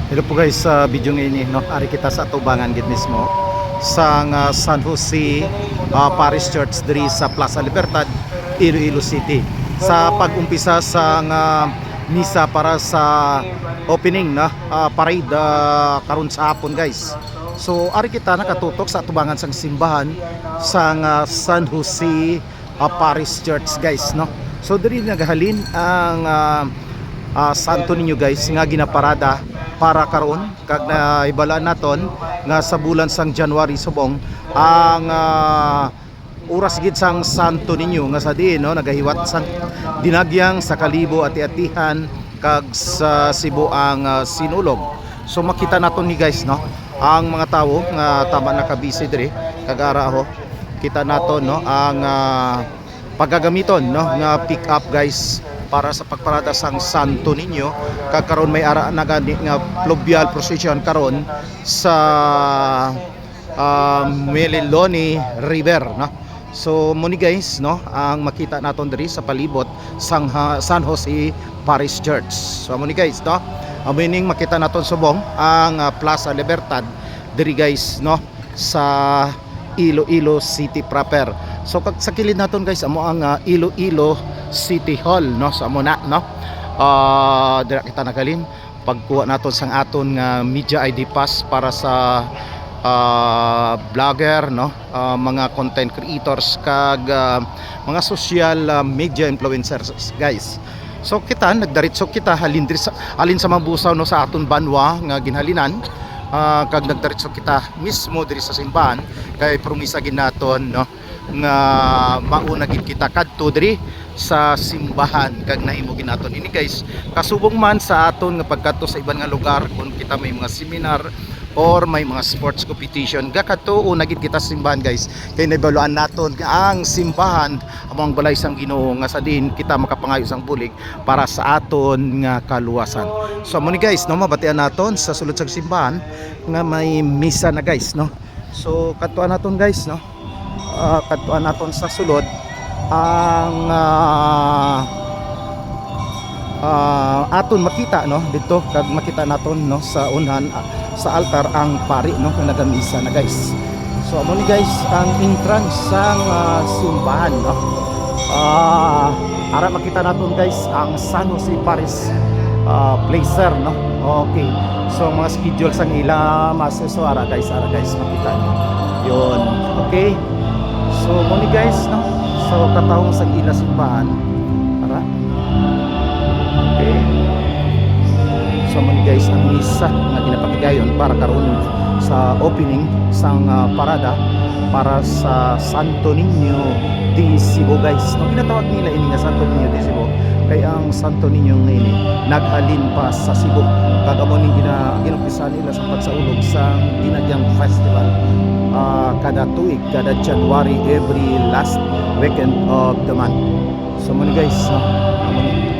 Hello po guys, sa video ngayon no, ari kita sa Tubangan gid mismo sa San Jose Parish Church diri sa Plaza Libertad, Iloilo City. Sa pag-umpisa sa misa para sa opening na parade karon sa hapon guys. So ari kita nakatutok sa Tubangan sang simbahan sa San Jose Parish Church guys no. So diri nagahalin ang Santo Niño guys nga ginaparada para karon kag naibalaan naton nga sa bulan sang January subong ang oras gid sang Santo Niño nga sa diin no nagahiwat sang dinagyang sa Kalibo ati-atihan kag sa Cebu ang sinulog. So makita naton ni guys no ang mga tawo nga tama nakabisi diri kag ara ho kita naton no ang paggagamiton no nga pick up guys para sa pagparada sang Santo Niño kag karon may ara na gani nga fluvial procession karon sa Meliloni River no. So muni guys no ang makita naton diri sa palibot sang San Jose Parish Church. So muni guys no amining makita naton subong ang Plaza Libertad diri guys no sa Iloilo City proper. So kag sa kilid naton guys amo ang Iloilo City Hall no sa amo na no. Dira kita nagalin pagkuha naton sang aton nga media ID pass para sa vlogger no, mga content creators kag mga social media influencers guys. So kita nagdaritso kita halin sa mabusaw no sa aton banwa nga ginhalinan. Kag nagdaritso kita mismo diri sa simbahan kay promisa gid naton no nga mauna gid kita kadto diri sa simbahan kag nahimo gid naton ini guys kasubong man sa aton nga pagkadto sa ibang nga lugar kung kita may mga seminar or may mga sports competition gakadto una gid kita sa simbahan guys kay nabaluan naton ang simbahan among balay sang Ginoo nga sa din kita makapangayo sang bulig para sa aton nga kaluwasan. So amo ni guys no mabatian naton sa sulod sa simbahan nga may misa na guys no. So kadtuan naton guys no kadtuan naton sa sulod ang aton makita no dito kag makita naton no sa unhan sa altar ang pari no nga nagamisa na guys. So amo ni guys ang entrance sang simbahan no. Ara makita naton guys ang San Jose Parish placer no. Okay. So mga schedule sang ila maseso ara guys makita niyo. Yun. Okay. So mo ni guys no. So katawong sang ila simbahan. Ara. Okay. So mo ni guys ang misa nga ginapatigayon para karon sa opening sang parada para sa Santo Niño de Cebu guys. No ginatawag nila ini nga Santo Niño de Cebu kay ang Santo Niño nga ini naghalin pa sa Cebu kag amo ning ginumpisa nila sa pagsaulog sa dinagyang festival kada tuig kada January every last weekend of the month. So mo ni guys no amo ni